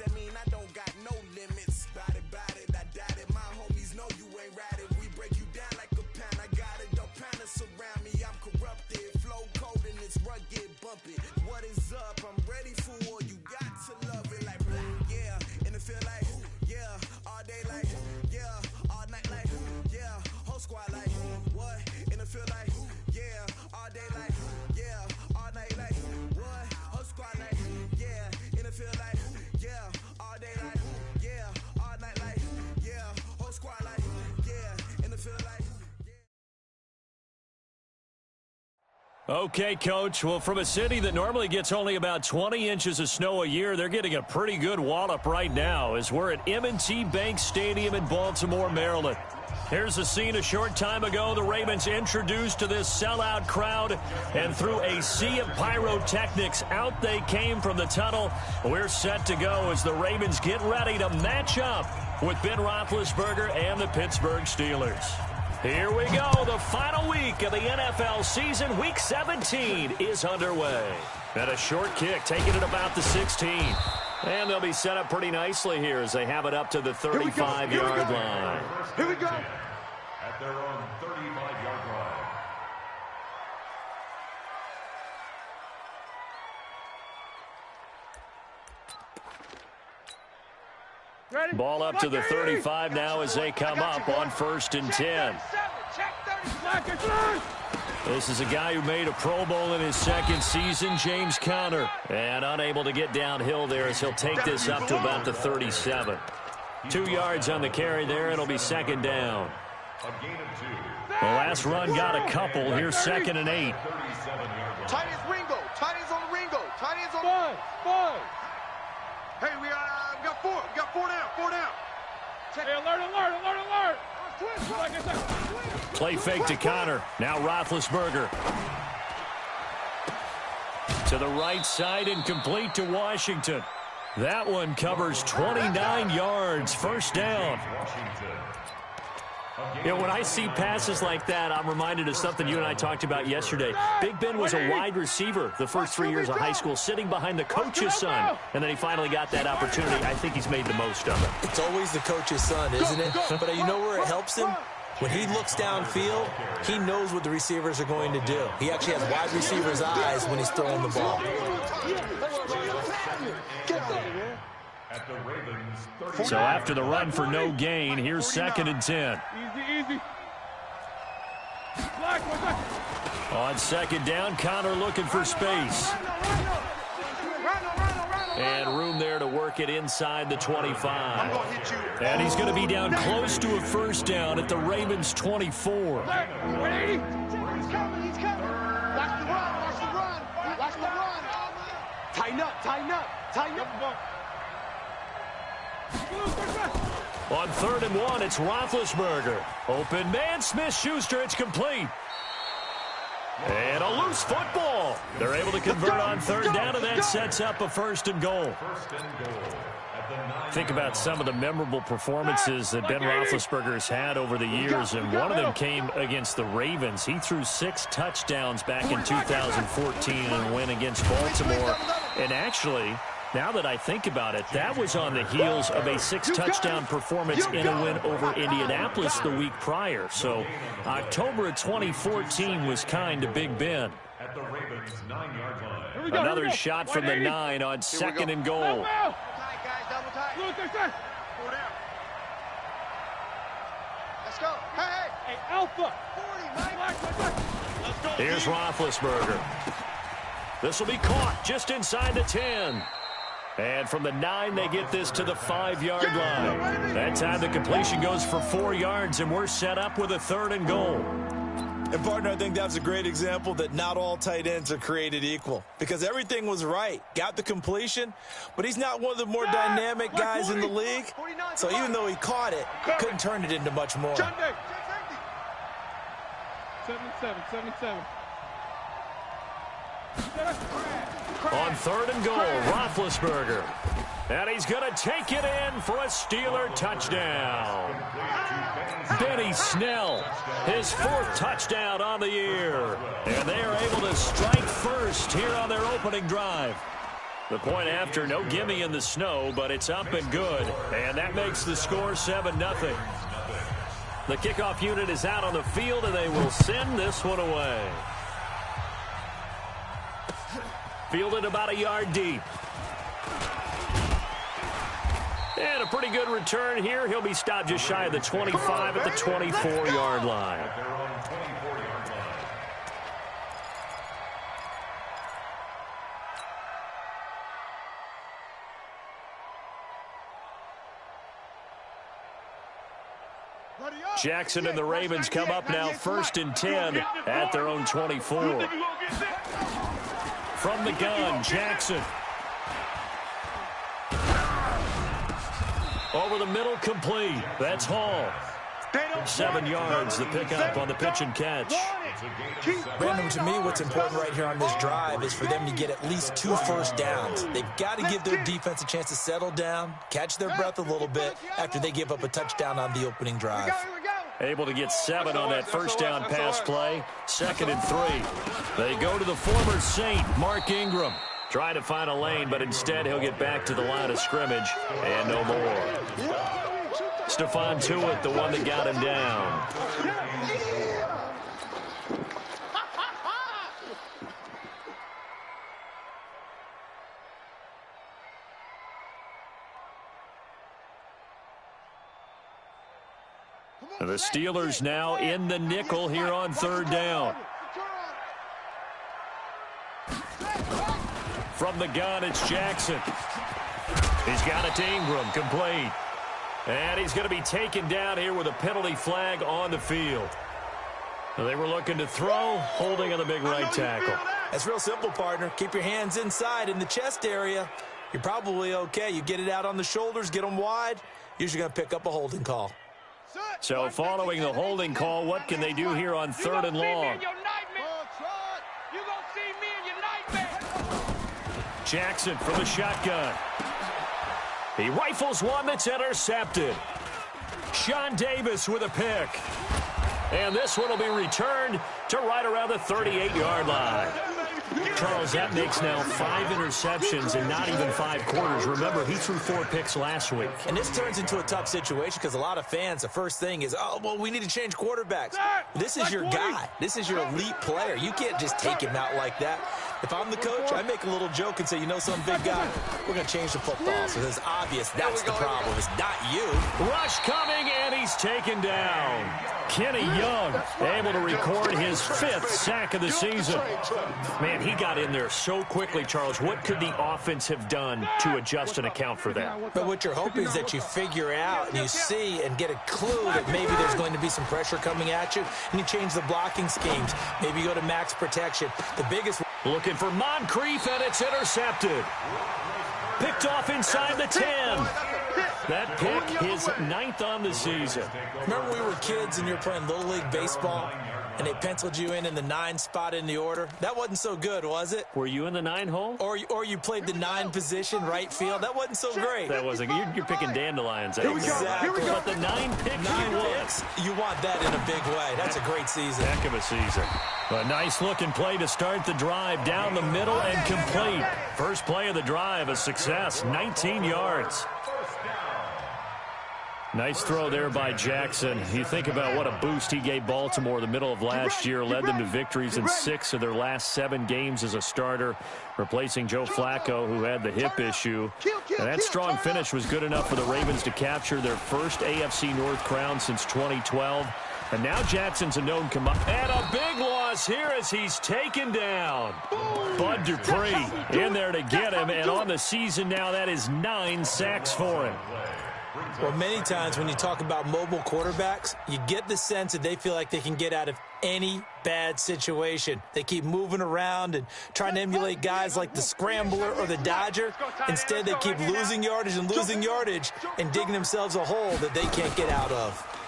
that mean I don't got no limits. Bout it, I doubt it. My homies know you ain't ratted. We break you down like a pound. I got it, don't pound us around me. I'm corrupted, flow cold and it's rugged, bumpy. What is up? I'm ready for war. You got to love it like yeah, and it feel like yeah, all day like yeah, all night like yeah, whole squad like what? And it feel like yeah, all day like yeah, all night like what? Whole squad like yeah, and it feel like yeah, all day like yeah, all night like yeah, whole squad like yeah, and it feel like. Okay, Coach. Well, from a city that normally gets only about 20 inches of snow a year, they're getting a pretty good wallop right now as we're at M&T Bank Stadium in Baltimore, Maryland. Here's the scene a short time ago. The Ravens introduced to this sellout crowd, and through a sea of pyrotechnics, out they came from the tunnel. We're set to go as the Ravens get ready to match up with Ben Roethlisberger and the Pittsburgh Steelers. Here we go. The final week of the NFL season. Week 17 is underway. And a short kick taking it about the 16. And they'll be set up pretty nicely here as they have it up to the 35-yard line. Here we go. At their own 35-yard line. Ready? Ball up to the 35 now as they come up on 1st and 10. This is a guy who made a Pro Bowl in his second season, James Conner. And unable to get downhill there as he'll take this up to about the 37. 2 yards on the carry there. It'll be 2nd down. The last run got a couple. Here's 2nd and 8. Tight ends Ringo. Tight ends on Ringo. Tight ends on... Five. Hey, we got 4. We got 4 down. 4 down. Hey, alert. Play fake to Conner. Now Roethlisberger. To the right side and complete to Washington. That one covers 29 yards. 1st down. You know, when I see passes like that, I'm reminded of something you and I talked about yesterday. Big Ben was a wide receiver the first 3 years of high school, sitting behind the coach's son. And then he finally got that opportunity. I think he's made the most of it. It's always the coach's son, isn't it? But you know where it helps him? When he looks downfield, he knows what the receivers are going to do. He actually has wide receivers' eyes when he's throwing the ball. So after the run for no gain, here's 2nd and 10. Easy. On 2nd down, Conner looking for space. And room there to work it inside the 25. And he's going to be down close to a 1st down at the Ravens 24. He's coming. Watch the run. Tighten up. On 3rd and 1, it's Roethlisberger. Open man, Smith-Schuster, it's complete. And a loose football. They're able to convert on 3rd down, and that sets up a 1st and goal. Think about some of the memorable performances that Ben Roethlisberger has had over the years, and one of them came against the Ravens. He threw 6 touchdowns back in 2014 in a win against Baltimore. And actually, now that I think about it, that was on the heels of a 6-touchdown performance in a win over Indianapolis the week prior. So October of 2014 was kind of Big Ben. At the Ravens 9-yard line. Another shot from the 9 on 2nd and goal. Let's go. Hey, Alpha. 40, Here's Roethlisberger. This will be caught just inside the 10. And from the 9, they get this to the 5-yard line. That time the completion goes for 4 yards, and we're set up with a 3rd and goal. And, partner, I think that's a great example that not all tight ends are created equal, because everything was right. Got the completion, but he's not one of the more dynamic guys in the league. So even though he caught it, couldn't turn it into much more. 77. On 3rd and goal, Roethlisberger. And he's going to take it in for a Steeler touchdown. Benny Snell, his 4th touchdown on the year. And they are able to strike first here on their opening drive. The point after, no gimme in the snow, but it's up and good. And that makes the score 7-0. The kickoff unit is out on the field, and they will send this one away. Fielded about a yard deep. And a pretty good return here. He'll be stopped just shy of the 25 at the 24-yard line. Jackson and the Ravens come up now 1st and 10 at their own 24. From the gun, Jackson. Over the middle, complete. That's Hall. 7 yards, the pickup on the pitch and catch. Brandon, to me, what's important right here on this drive is for them to get at least 2 first downs. They've got to give their defense a chance to settle down, catch their breath a little bit after they give up a touchdown on the opening drive. Able to get 7 on that first down pass play. 2nd and 3. They go to the former Saint, Mark Ingram. Trying to find a lane, but instead he'll get back to the line of scrimmage and no more. Stephon Tuitt, the one that got him down. The Steelers now in the nickel here on 3rd down. From the gun, it's Jackson. He's got it to Ingram, complete. And he's going to be taken down here with a penalty flag on the field. They were looking to throw, holding on the big right tackle. That's real simple, partner. Keep your hands inside in the chest area. You're probably okay. You get it out on the shoulders, get them wide. Usually going to pick up a holding call. So following the holding call, what can they do here on 3rd and long? Jackson from the shotgun. He rifles one that's intercepted. Sean Davis with a pick. And this one will be returned to right around the 38-yard line. Charles, that makes now 5 interceptions in not even 5 quarters. Remember, he threw 4 picks last week. And this turns into a tough situation because a lot of fans, the first thing is, oh, well, we need to change quarterbacks. This is your guy. This is your elite player. You can't just take him out like that. If I'm the coach, I make a little joke and say, you know, some big guy, we're going to change the football. So it's obvious that's the problem. It's not you. Rush coming, and he's taken down. Kenny Young able to record his 5th sack of the season. Man, he got in there so quickly, Charles. What could the offense have done to adjust and account for that? But what you're hoping is that you figure out and you see and get a clue that maybe there's going to be some pressure coming at you, and you change the blocking schemes. Maybe you go to max protection. The biggest... Looking for Moncrief, and it's intercepted. Picked off inside the 10. That pick, his 9th on the season. Remember we were kids and you were playing Little League Baseball, and they penciled you in the 9 spot in the order? That wasn't so good, was it? Were you in the 9 hole? Or you played the 9 position, right field? That wasn't so great. That wasn't. You're picking dandelions. Exactly. But the 9 picks, 9 picks, you want that in a big way. That's a great season. Heck of a season. A nice-looking play to start the drive down the middle and complete. First play of the drive, a success, 19 yards. Nice throw there by Jackson. You think about what a boost he gave Baltimore the middle of last year, led them to victories in 6 of their last 7 games as a starter, replacing Joe Flacco, who had the hip issue. And that strong finish was good enough for the Ravens to capture their first AFC North crown since 2012. And now Jackson's a known commodity. And a big loss here as he's taken down. Bud Dupree in there to get him. And on the season now, that is 9 sacks for him. Well, many times when you talk about mobile quarterbacks, you get the sense that they feel like they can get out of any bad situation. They keep moving around and trying to emulate guys like the Scrambler or the Dodger. Instead, they keep losing yardage and digging themselves a hole that they can't get out of.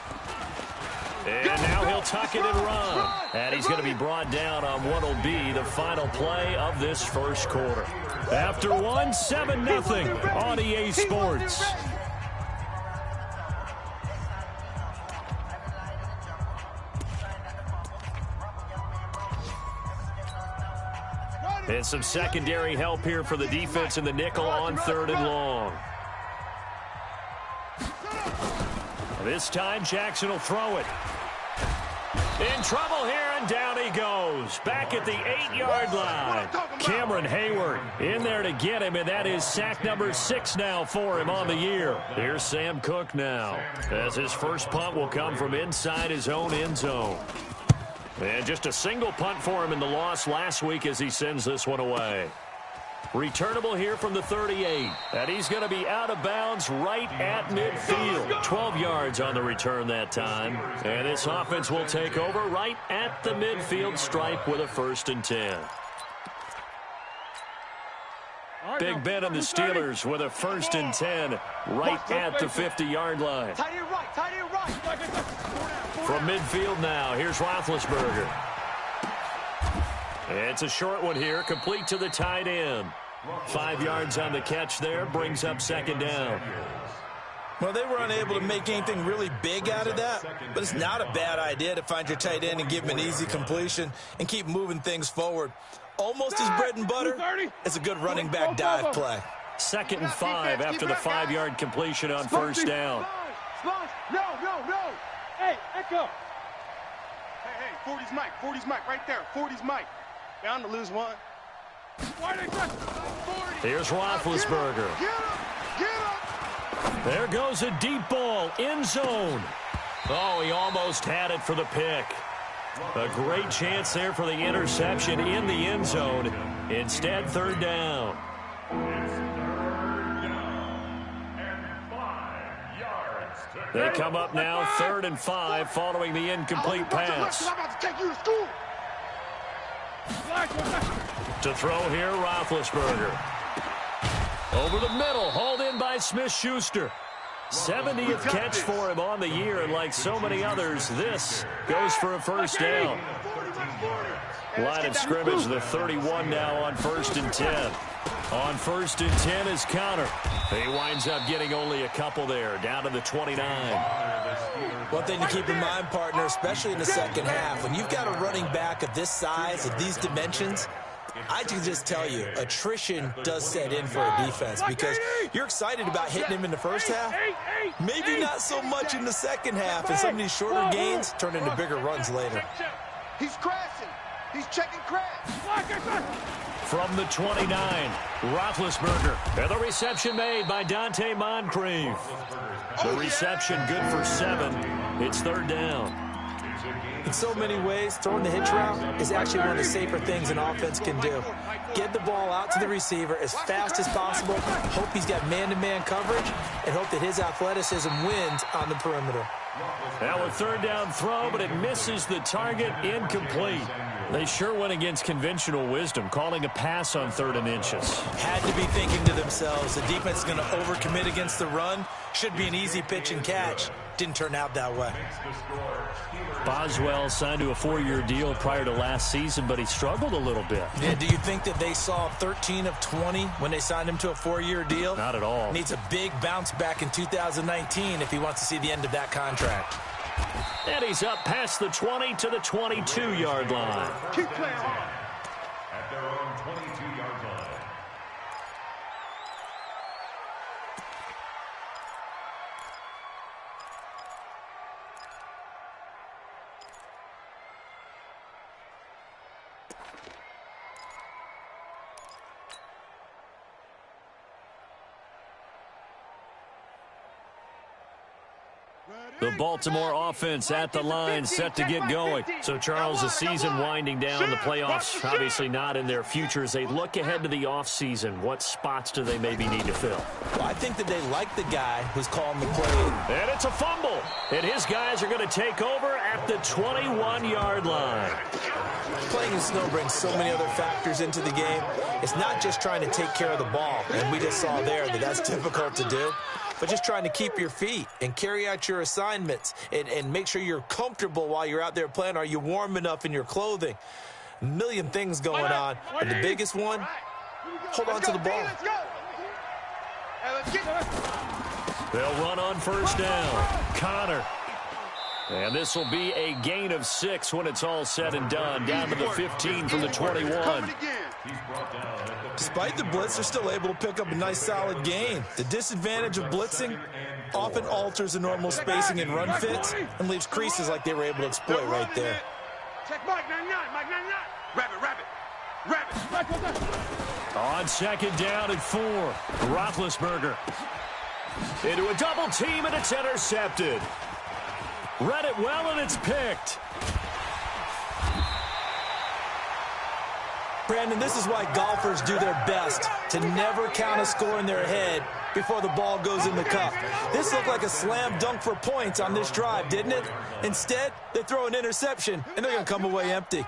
And now he'll tuck it and run. And he's going to be brought down on what will be the final play of this first quarter. After 1, 7-0 on EA Sports. And some secondary help here for the defense in the nickel on 3rd and long. This time, Jackson will throw it. In trouble here, and down he goes. Back at the 8-yard line. Cameron Hayward in there to get him, and that is sack number 6 now for him on the year. Here's Sam Cook now, as his first punt will come from inside his own end zone. And just a single punt for him in the loss last week as he sends this one away. Returnable here from the 38. And he's going to be out of bounds right at midfield. 12 yards on the return that time. And this offense will take over right at the midfield stripe with a 1st and 10. Big Ben and the Steelers with a 1st and 10 right at the 50-yard line. Tight end right, tight end right. From midfield now, here's Roethlisberger. It's a short one here, complete to the tight end. 5 yards on the catch there, brings up 2nd down. Well, they were unable to make anything really big out of that, but it's not a bad idea to find your tight end and give him an easy completion and keep moving things forward. Almost his bread and butter. It's a good running back dive play. 2nd and 5 after the 5-yard completion on 1st down. No. Hey, Echo. Hey, 40's Mike, 40's Mike, right there. 40's Mike. Bound to lose one. Here's Roethlisberger. Get up. There goes a deep ball, end zone. Oh, he almost had it for the pick. A great chance there for the interception in the end zone. Instead, 3rd down. They come up now 3rd and 5 following the incomplete pass. I'm about to take you to school. To throw here, Roethlisberger. Over the middle, hauled in by Smith-Schuster. 70th catch for him on the year, and like so many others, this goes for a 1st down. Line of scrimmage, the 31 now on 1st and 10. On 1st and 10 is Connor. He winds up getting only a couple there, down to the 29. One thing to keep in mind, partner, especially in the second half, when you've got a running back of this size, of these dimensions, I can just tell you, attrition does set in for a defense because you're excited about hitting him in the first half. Maybe not so much in the second half, and some of these shorter gains turn into bigger runs later. He's crashing. He's checking crash. From the 29, Roethlisberger. And the reception made by Dante Moncrief. The reception good for 7. It's 3rd down. In so many ways, throwing the hitch route is actually one of the safer things an offense can do. Get the ball out to the receiver as fast as possible, hope he's got man-to-man coverage, and hope that his athleticism wins on the perimeter. Now a 3rd down throw, but it misses the target, incomplete. They sure went against conventional wisdom, calling a pass on 3rd and inches. Had to be thinking to themselves, the defense is going to overcommit against the run. Should be an easy pitch and catch. Didn't turn out that way. Boswell signed to a 4-year deal prior to last season, but he struggled a little bit. Yeah, do you think that they saw 13 of 20 when they signed him to a 4-year deal? Not at all. Needs a big bounce back in 2019 if he wants to see the end of that contract. And he's up past the 20 to the 22-yard line. Keep playing hard. At their own 22-yard line. The Baltimore offense at the line, set to get going. So, Charles, the season winding down, the playoffs obviously not in their future. As they look ahead to the offseason, what spots do they maybe need to fill? Well, I think that they like the guy who's calling the play. And it's a fumble. And his guys are going to take over at the 21-yard line. Playing in snow brings so many other factors into the game. It's not just trying to take care of the ball, and we just saw there that that's difficult to do. But just trying to keep your feet and carry out your assignments and make sure you're comfortable while you're out there playing. Are you warm enough in your clothing? A million things going on. And the biggest one, hold on to the ball. They'll run on 1st down. Connor. And this will be a gain of 6 when it's all said and done. Down to the 15 from the 21. Despite the blitz, they're still able to pick up a nice, solid gain. The disadvantage of blitzing often alters the normal spacing and run fits and leaves creases like they were able to exploit right there. Check Mike 99, Mike 99. Rabbit. On second down and 4, Roethlisberger. Into a double team, and it's intercepted. Read it well, and it's picked. Brandon, this is why golfers do their best to never count a score in their head before the ball goes in the cup. This looked like a slam dunk for points on this drive, didn't it? Instead, they throw an interception, and they're going to come away empty.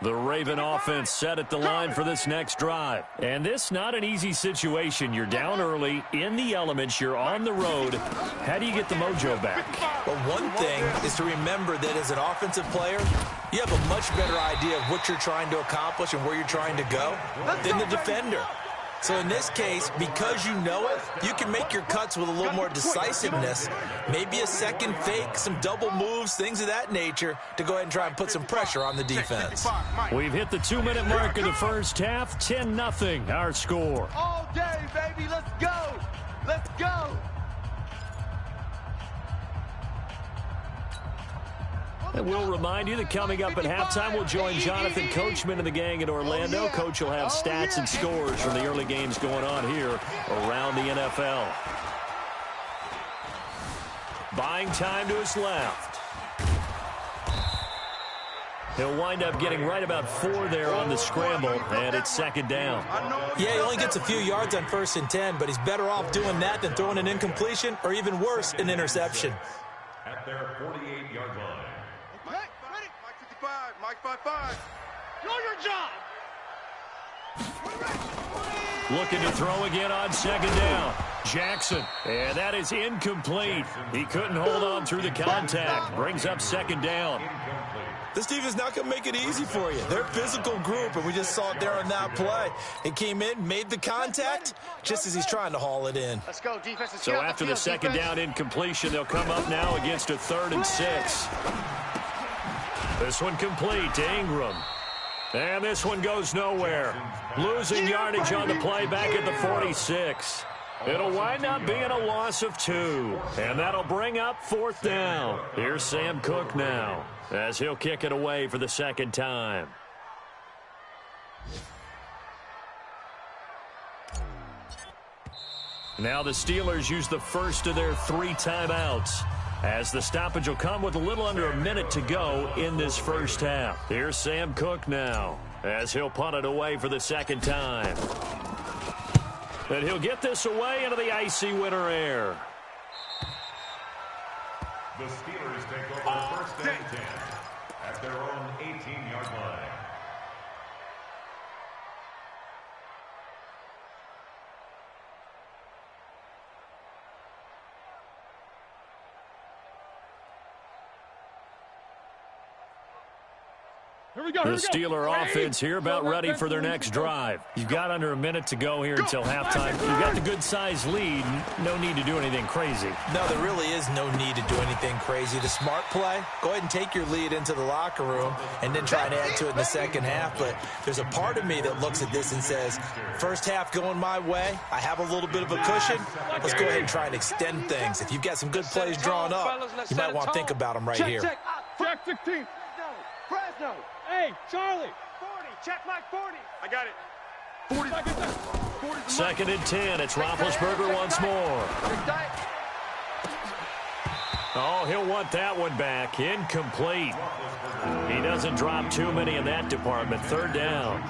The Raven offense set at the line for this next drive. And this not an easy situation. You're down early, in the elements, you're on the road. How do you get the mojo back? Well, one thing is to remember that as an offensive player, you have a much better idea of what you're trying to accomplish and where you're trying to go than the defender. So in this case, because you know it, you can make your cuts with a little more decisiveness, maybe a second fake, some double moves, things of that nature, to go ahead and try and put some pressure on the defense. We've hit the 2-minute mark in the first half, 10-0, our score. All day, baby, let's go. Let's go. And we'll remind you that coming up at halftime, we'll join Jonathan Coachman and the gang in Orlando. Coach will have stats and scores from the early games going on here around the NFL. Buying time to his left. He'll wind up getting right about 4 there on the scramble, and it's second down. Yeah, he only gets a few yards on 1st and 10, but he's better off doing that than throwing an incompletion or even worse, an interception. At their 48-yard line. Mike 55. Do your job. Looking to throw again on second down. Jackson, and that is incomplete. He couldn't hold on through the contact. Brings up second down. This defense not going to make it easy for you. They're a physical group, and we just saw it there on that play. He came in, made the contact, just as he's trying to haul it in. Let's go, defense. So after the second down incompletion, they'll come up now against a 3rd and 6. This one complete to Ingram. And this one goes nowhere. Losing yardage on the play back at the 46. It'll wind up being a loss of 2. And that'll bring up 4th down. Here's Sam Cook now, as he'll kick it away for the second time. Now the Steelers use the first of their 3 timeouts, as the stoppage will come with a little under a minute to go in this first half. Here's Sam Cook now, as he'll punt it away for the second time. And he'll get this away into the icy winter air. The Steelers take over 1st and 10 at their own 18-yard line. The Steeler offense here about ready for their next drive. You've got under a minute to go here until halftime. You've got the good-sized lead. No need to do anything crazy. No, there really is no need to do anything crazy. The smart play, go ahead and take your lead into the locker room and then try and add to it in the second half. But there's a part of me that looks at this and says, first half going my way, I have a little bit of a cushion. Let's go ahead and try and extend things. If you've got some good plays drawn up, you might want to think about them right here. Check 16. Fresno. Hey, Charlie. 40. Check Mike 40. I got it. 40. Second and 10. It's Roethlisberger once more. Oh, he'll want that one back. Incomplete. He doesn't drop too many in that department. 3rd down.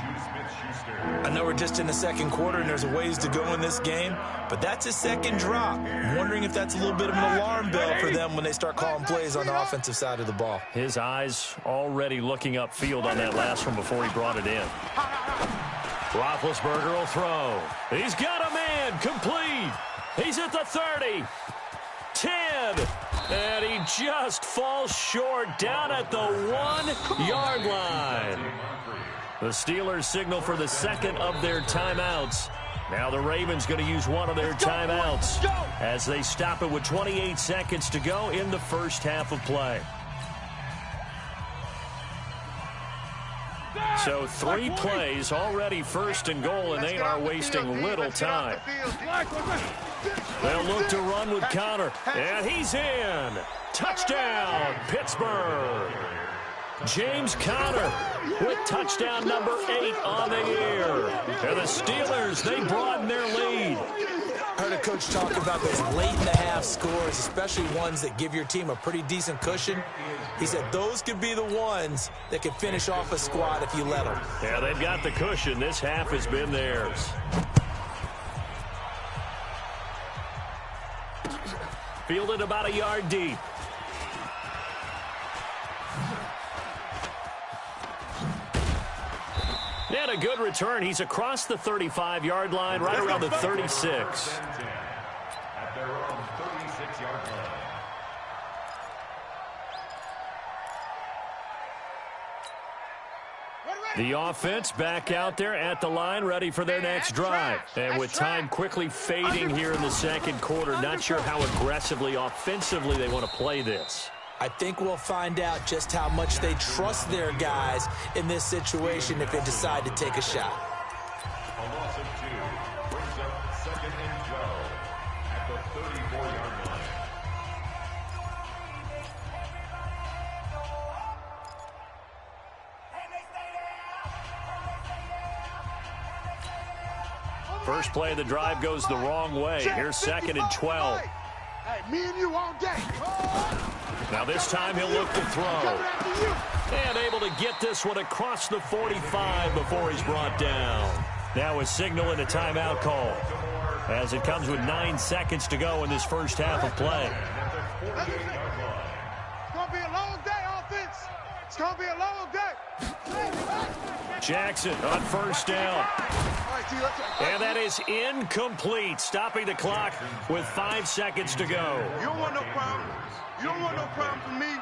I know we're just in the second quarter and there's a ways to go in this game, but that's his second drop. I'm wondering if that's a little bit of an alarm bell for them when they start calling plays on the offensive side of the ball. His eyes already looking upfield on that last one before he brought it in. Roethlisberger will throw. He's got a man. Complete. He's at the 30. 10. And he just falls short down at the 1-yard line. The Steelers signal for the second of their timeouts. Now the Ravens going to use one of their timeouts as they stop it with 28 seconds to go in the first half of play. So 3 plays, already first and goal, and they are wasting little time. They'll look to run with Conner, and he's in. Touchdown, Pittsburgh. James Conner with touchdown number 8 on the year. And the Steelers, they broaden their lead. I heard a coach talk about those late-in-the-half scores, especially ones that give your team a pretty decent cushion. He said those could be the ones that can finish off a squad if you let them. Yeah, they've got the cushion. This half has been theirs. Fielded about a yard deep. And a good return. He's across the 35-yard line, right around the 36. At their own 36-yard line. The offense back out there at the line, ready for their next drive. And with time quickly fading here in the second quarter, not sure how aggressively, offensively they want to play this. I think we'll find out just how much they trust their guys in this situation if they decide to take a shot. A loss of 2 brings up 2nd and goal at the 34-yard line. First play of the drive goes the wrong way. Here's 2nd and 12. Hey, me and you all day. Now this time he'll look to throw. And able to get this one across the 45 before he's brought down. Now a signal and a timeout call, as it comes with 9 seconds to go in this first half of play. It's going to be a long day, offense. It's going to be a long day. Jackson on first down. And that is incomplete, stopping the clock with 5 seconds to go. You don't want no problem. You don't want no problem from me.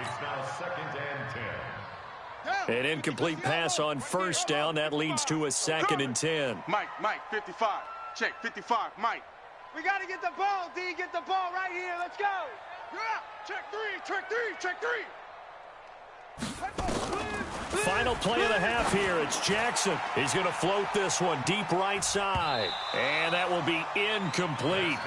It's now 2nd and 10. An incomplete pass on first down. That leads to a 2nd and 10. Mike, 55. Check, 55, Mike. We got to get the ball, D. Get the ball right here. Let's go. Yeah, check 3, check 3, check 3. Final play of the half here. It's Jackson. He's going to float this one deep right side. And that will be incomplete.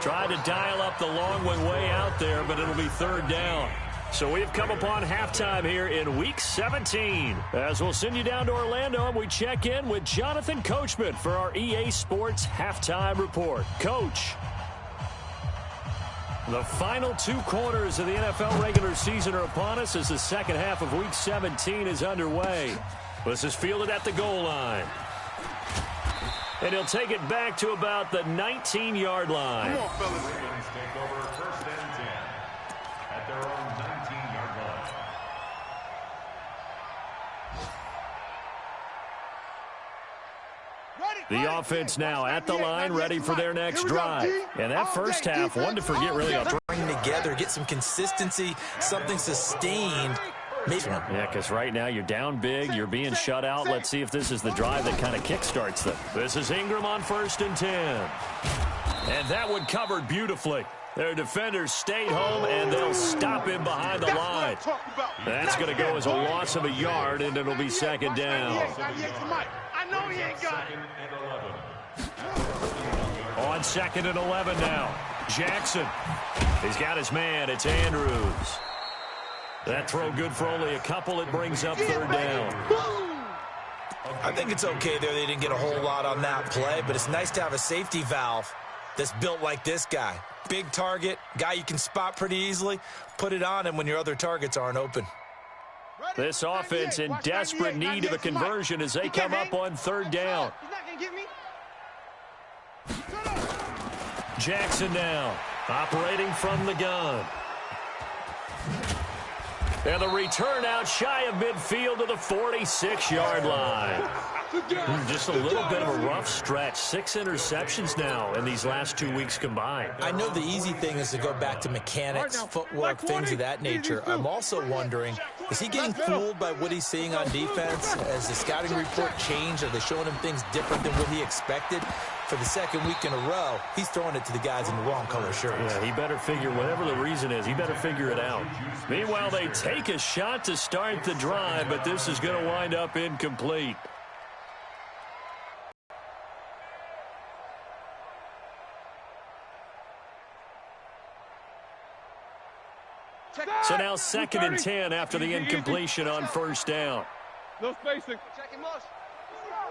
Tried to dial up the long one way out there, but it'll be 3rd down. So we've come upon halftime here in Week 17. As we'll send you down to Orlando, and we check in with Jonathan Coachman for our EA Sports Halftime Report. Coach, the final 2 quarters of the NFL regular season are upon us as the second half of Week 17 is underway. This is fielded at the goal line. And he'll take it back to about the 19-yard line. Come on, fellas. Ravens take over 1st and 10 at their own 19-yard line. The offense now at the line, ready for their next drive. And that first half, one to forget really. Bring together, get some consistency, something sustained. Yeah, because right now you're down big, you're being shut out. Let's see if this is the drive that kind of kickstarts them. This is Ingram on 1st and 10. And that one covered beautifully. Their defenders stayed home, and they'll stop him behind the line. That's going to go as a loss of a yard, and it'll be 2nd down. I know he ain't got it. On 2nd and 11 now. Jackson. He's got his man. It's Andrews. That throw good for only a couple. It brings up 3rd down. I think it's okay there. They didn't get a whole lot on that play, but it's nice to have a safety valve that's built like this guy. Big target, guy you can spot pretty easily. Put it on him when your other targets aren't open. This offense in desperate need of a conversion as they come up on 3rd down. He's not going to give me. Jackson now, operating from the gun. And the return out shy of midfield to the 46-yard line. Just a little bit of a rough stretch. 6 interceptions now in these last 2 weeks combined. I know the easy thing is to go back to mechanics, footwork, things of that nature. I'm also wondering, is he getting fooled by what he's seeing on defense? Has the scouting report changed? Are they showing him things different than what he expected? For the second week in a row, he's throwing it to the guys in the wrong color shirts. Yeah, he better figure, whatever the reason is, he better figure it out. Meanwhile, they take a shot to start the drive, but this is going to wind up incomplete. So now 2nd and 10 after the incompletion on first down. No spacing. Check him, Mush.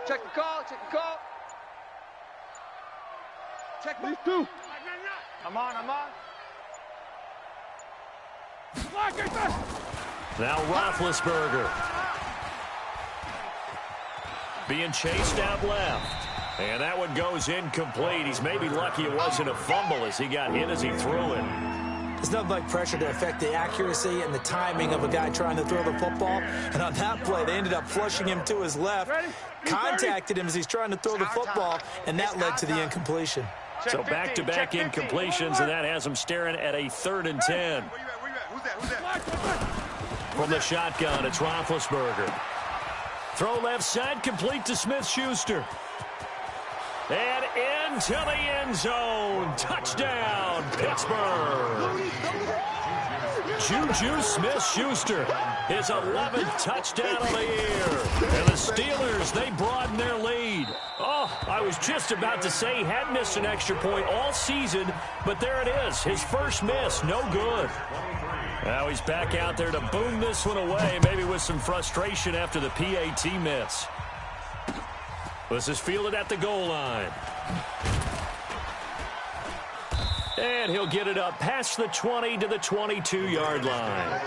Check the call. Check the call. Check These two. I'm on. Now Roethlisberger being chased out left. And that one goes incomplete. He's maybe lucky it wasn't a fumble as he got hit as he threw it. There's nothing like pressure to affect the accuracy and the timing of a guy trying to throw the football. And on that play, they ended up flushing him to his left, contacted him as he's trying to throw the football, and that led to the incompletion. So back-to-back incompletions, and that has him staring at a 3rd and 10. From the shotgun, it's Roethlisberger. Throw left side, complete to Smith-Schuster. And into the end zone. Touchdown, Pittsburgh. Juju Smith-Schuster, his 11th touchdown of the year. And the Steelers, they broaden their lead. Oh, I was just about to say he hadn't missed an extra point all season, but there it is, his first miss, no good. Now he's back out there to boom this one away, maybe with some frustration after the PAT miss. This is fielded at the goal line. And he'll get it up past the 20 to the 22-yard line.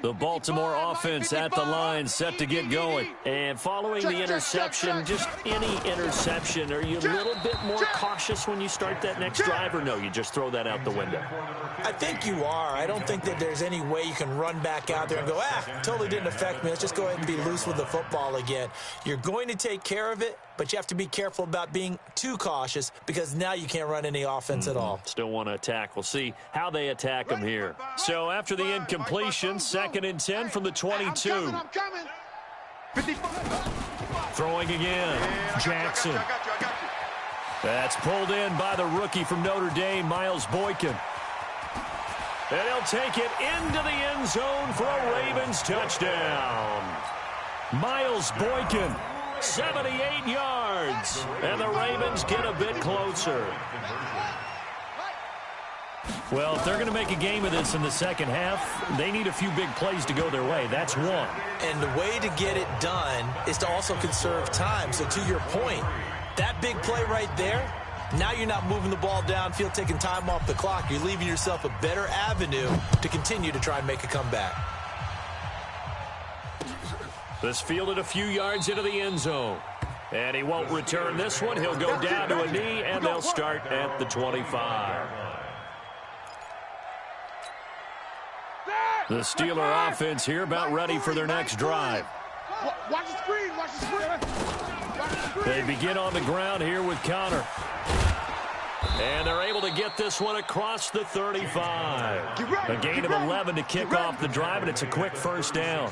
The Baltimore offense at the line, set to get going. And following the interception, just any interception, are you a little bit more cautious when you start that next drive, or no, you just throw that out the window? I think you are. I don't think that there's any way you can run back out there and go, totally didn't affect me. Let's just go ahead and be loose with the football again. You're going to take care of it, but you have to be careful about being too cautious because now you can't run any offense at all. Still want to attack. We'll see how they attack them here. So after the incompletion, 2nd and 10 from the 22. I'm coming. 55. Throwing again. Jackson. I got you. That's pulled in by the rookie from Notre Dame, Miles Boykin. And he'll take it into the end zone for a Ravens touchdown. Miles Boykin, 78 yards. And the Ravens get a bit closer. Well, if they're going to make a game of this in the second half, they need a few big plays to go their way. That's one. And the way to get it done is to also conserve time. So to your point, that big play right there, now you're not moving the ball downfield, taking time off the clock. You're leaving yourself a better avenue to continue to try and make a comeback. This fielded a few yards into the end zone. And he won't return this one. He'll go down to a knee, and they'll start at the 25. The Steeler offense here about ready for their next drive. Watch the screen. Watch the screen. They begin on the ground here with Connor. And they're able to get this one across the 35. A gain of 11 to kick off the drive, and it's a quick first down.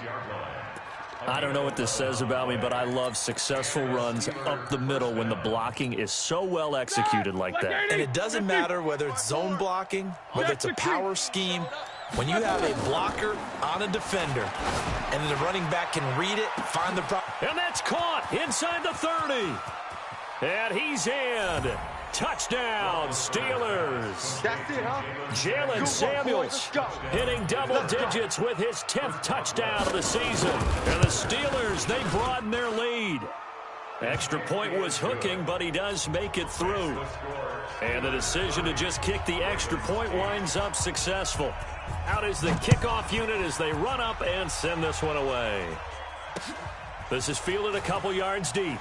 I don't know what this says about me, but I love successful runs up the middle when the blocking is so well executed like that. And it doesn't matter whether it's zone blocking, whether it's a power scheme. When you have a blocker on a defender and then the running back can read it, find the and that's caught inside the 30. And he's in. Touchdown, Steelers. That's it, huh? Jalen Samuels hitting double digits with his 10th touchdown of the season. And the Steelers, they broaden their lead. Extra point was hooking, but he does make it through. And the decision to just kick the extra point winds up successful. Out is the kickoff unit as they run up and send this one away. This is fielded a couple yards deep.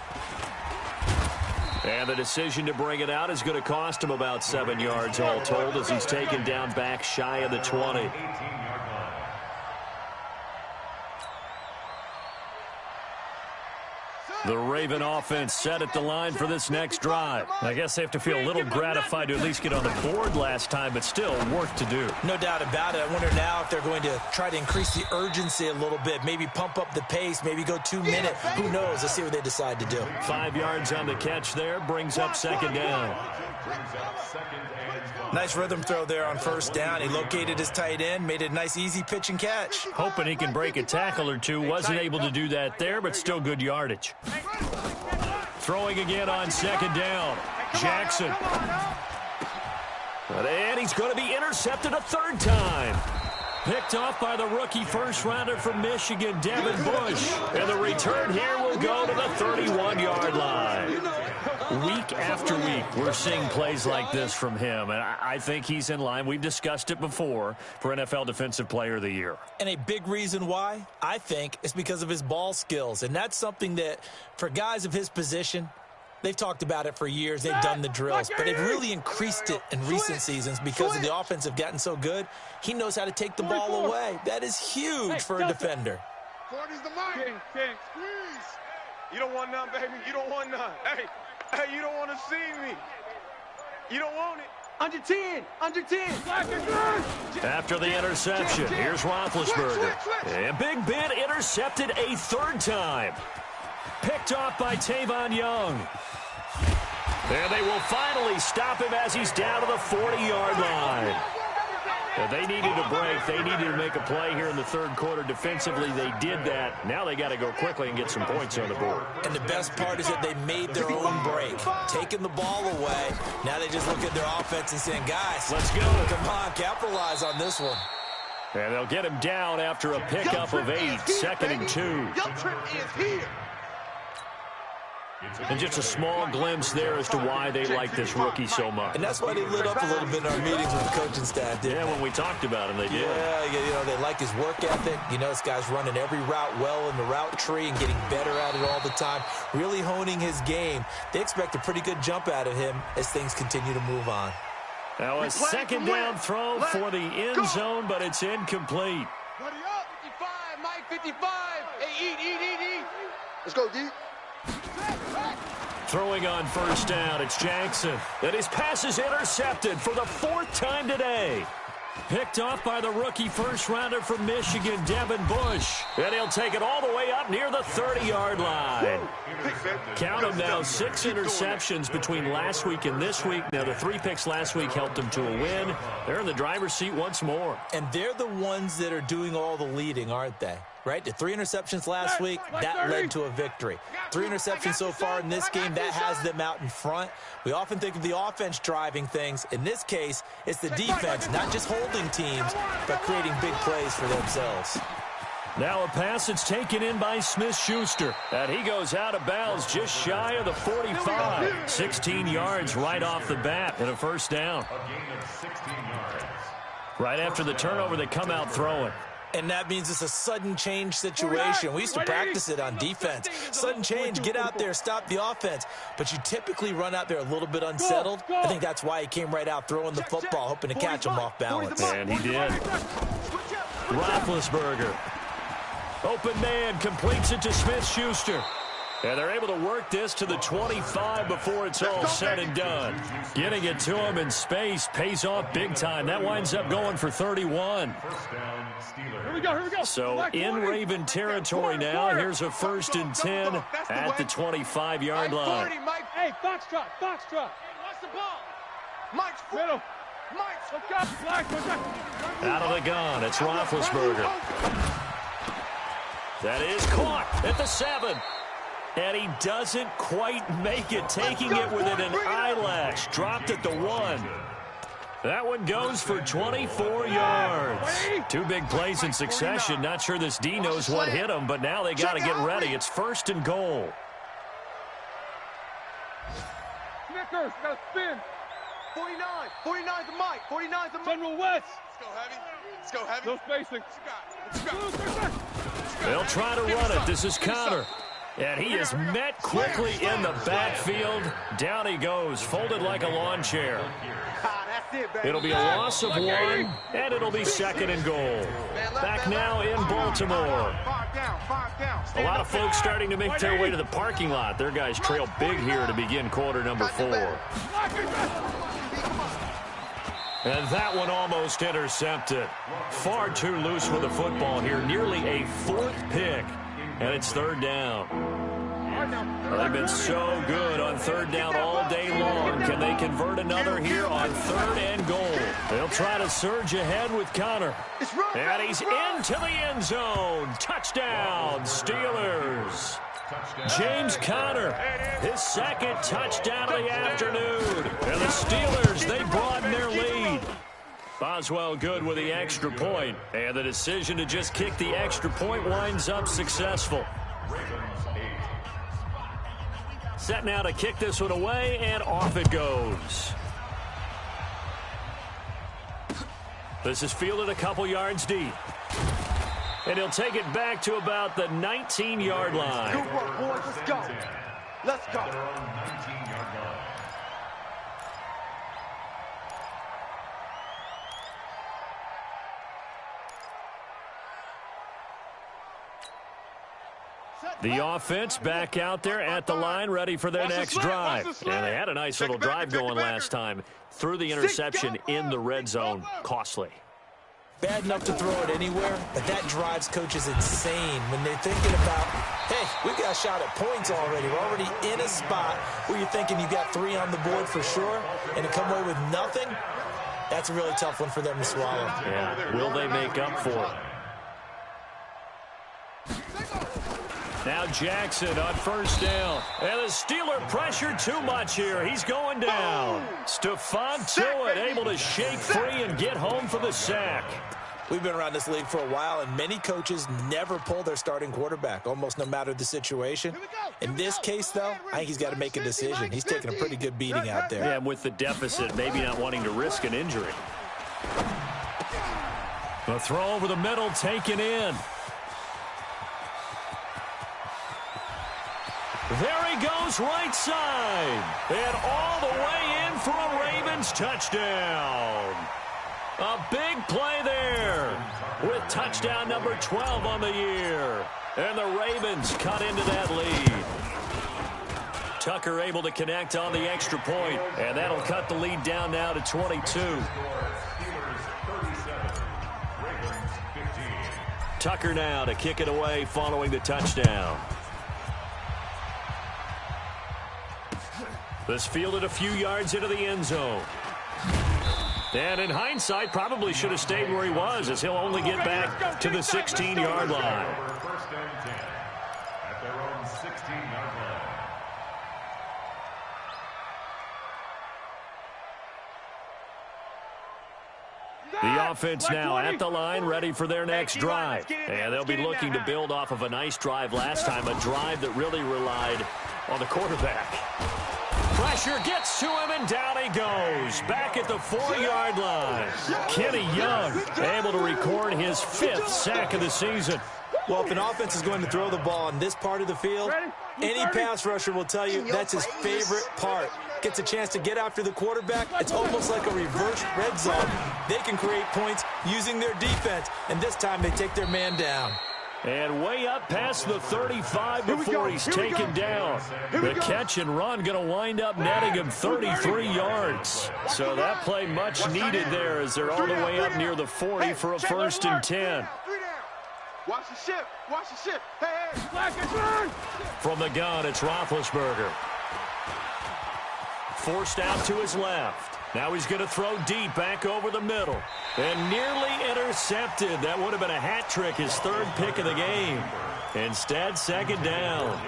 And the decision to bring it out is going to cost him about 7 yards all told as he's taken down back shy of the 20. The Raven offense set at the line for this next drive. I guess they have to feel a little gratified to at least get on the board last time, but still work to do. No doubt about it. I wonder now if they're going to try to increase the urgency a little bit, maybe pump up the pace, maybe go 2 minute. Who knows? Let's see what they decide to do. 5 yards on the catch there, brings up second down. Nice rhythm throw there on first down. He located his tight end, made it a nice easy pitch and catch. Hoping he can break a tackle or two. Wasn't able to do that there, but still good yardage. Throwing again on second down. Jackson. And he's going to be intercepted a third time. Picked off by the rookie first-rounder from Michigan, Devin Bush. And the return here will go to the 31-yard line. Week after week, we're seeing plays like this from him, and I think he's in line. We've discussed it before for NFL Defensive Player of the Year. And a big reason why, I think, is because of his ball skills. And that's something that, for guys of his position, they've talked about it for years. They've done the drills. But they've really increased it in recent seasons because of the offense have gotten so good. He knows how to take the ball away. That is huge for a defender. 40's the mic. King, squeeze. You don't want none, baby. You don't want none. Hey, you don't want to see me. You don't want it. Under 10. Under 10. After the interception, here's Roethlisberger. And Big Ben intercepted a third time. Picked off by Tavon Young. And they will finally stop him as he's down to the 40-yard line. And they needed a break. They needed to make a play here in the third quarter. Defensively, they did that. Now they got to go quickly and get some points on the board. And the best part is that they made their own break, taking the ball away. Now they just look at their offense and saying, guys, let's go. Come on, capitalize on this one. And they'll get him down after a pickup of 8, second and 2. Your trip is here. And just a small glimpse there as to why they like this rookie so much. And that's why they lit up a little bit in our meetings with the coaching staff. Yeah, when we talked about him, they did. Yeah, you know, they like his work ethic. You know, this guy's running every route well in the route tree and getting better at it all the time, really honing his game. They expect a pretty good jump out of him as things continue to move on. Now a second down throw for the end zone, but it's incomplete. 55, Mike, 55. Hey, eat. Let's go, D. Throwing on first down, it's Jackson. And his pass is intercepted for the 4th time today. Picked off by the rookie first-rounder from Michigan, Devin Bush. And he'll take it all the way up near the 30-yard line. Count them now, 6 interceptions between last week and this week. Now, the 3 picks last week helped them to a win. They're in the driver's seat once more. And they're the ones that are doing all the leading, aren't they? Right? The 3 interceptions last week, that led to a victory. 3 interceptions so far in this game, that has them out in front. We often think of the offense driving things. In this case, it's the defense, not just holding teams, but creating big plays for themselves. Now a pass that's taken in by Smith-Schuster. And he goes out of bounds just shy of the 45. 16 yards right off the bat and a first down. A gain of 16 yards. Right after the turnover, they come out throwing. And that means it's a sudden change situation. We used to practice it on defense. Sudden change, get out there, stop the offense. But you typically run out there a little bit unsettled. I think that's why he came right out throwing the football, hoping to catch him off balance. And he did. Roethlisberger. Open man, completes it to Smith-Schuster. And they're able to work this to the 25 before it's all said and done. Getting it to him in space pays off big time. That winds up going for 31. First down, Steelers. Here we go. So in Raven territory now, here's a 1st and 10 at the 25-yard line. 40, Mike. Hey, foxtrot. Hey, watch the ball. Mike's Middle. Mike's Let's go. Out of the gun, it's Roethlisberger. That is caught at the 7. And he doesn't quite make it, taking it within an eyelash. Dropped at the 1. That one goes for 24 yards. 2 big plays in succession. Not sure this D knows what hit him, but now they got to get ready. It's 1st and goal. Snickers, got to spin. 49. 49's the Mike. 49's the Mike. General West. Let's go heavy. No spacing. They'll try to run it. This is counter. And he is met quickly in the backfield. Down he goes, folded like a lawn chair. It'll be a loss of 1, and it'll be 2nd and goal. Back now in Baltimore. A lot of folks starting to make their way to the parking lot. Their guys trail big here to begin quarter number 4. And that one almost intercepted. Far too loose with the football here. Nearly a 4th pick. And it's 3rd down. Well, they've been so good on 3rd down all day long. Can they convert another here on 3rd and goal? They'll try to surge ahead with Connor. And he's into the end zone. Touchdown, Steelers. James Conner, his 2nd touchdown of the afternoon. And the Steelers, they broaden their lead. Boswell good with the extra point. And the decision to just kick the extra point winds up successful. Set now to kick this one away, and off it goes. This is fielded a couple yards deep. And he'll take it back to about the 19-yard line. Good work, boys. Let's go. Let's go. The offense back out there at the line, ready for their next drive. And they had a nice little drive going last time. Threw the interception in the red zone. Costly. Bad enough to throw it anywhere, but that drives coaches insane when they're thinking about, hey, we got a shot at points already. We're already in a spot where you're thinking you got 3 on the board for sure, and to come away with nothing, that's a really tough one for them to swallow. Yeah, will they make up for it? Now Jackson on 1st down. And the Steeler pressure too much here. He's going down. Stephon Tuitt able to shake free and get home for the sack. We've been around this league for a while, and many coaches never pull their starting quarterback, almost no matter the situation. In this case, though, I think he's got to make a decision. He's taking a pretty good beating out there. Yeah, and with the deficit, maybe not wanting to risk an injury. The throw over the middle taken in. There he goes, right side. And all the way in for a Ravens touchdown. A big play there with touchdown number 12 on the year. And the Ravens cut into that lead. Tucker able to connect on the extra point, and that'll cut the lead down now to 22. Tucker now to kick it away following the touchdown. This fielded a few yards into the end zone. And in hindsight, probably should have stayed where he was, as he'll only get back to the 16-yard line. First and 10 at their own 16-yard line. The offense now at the line, ready for their next drive. And they'll be looking to build off of a nice drive last time, a drive that really relied on the quarterback. Pressure gets to him, and down he goes. Back at the 4-yard line. Kenny Young able to record his 5th sack of the season. Well, if an offense is going to throw the ball on this part of the field, any pass rusher will tell you that's his favorite part. Gets a chance to get after the quarterback. It's almost like a reverse red zone. They can create points using their defense, and this time they take their man down. And way up past the 35 before he's taken down. The catch and run going to wind up netting him 33 yards. So that play much needed there as they're all the way up near the 40 for a 1st and 10. Watch the ship. Watch the ship. Hey. From the gun, it's Roethlisberger. Forced out to his left. Now he's going to throw deep back over the middle. And nearly intercepted. That would have been a hat trick, his 3rd pick of the game. Instead, 2nd down.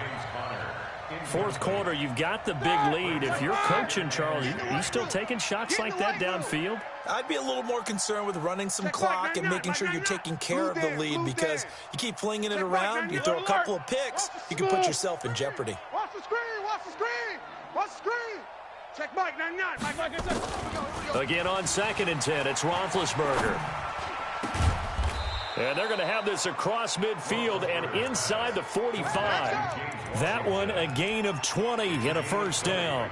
4th quarter, you've got the big lead. If you're coaching, Charles, you still taking shots like that downfield? I'd be a little more concerned with running some clock and making sure you're taking care of the lead, because you keep flinging it around, you throw a couple of picks, you can put yourself in jeopardy. Watch the screen. Watch the screen. Watch the screen. Check Mike, 99. Mike. 99. Here we go. Again on 2nd and 10, it's Roethlisberger. And they're going to have this across midfield and inside the 45. That one a gain of 20 and a first down.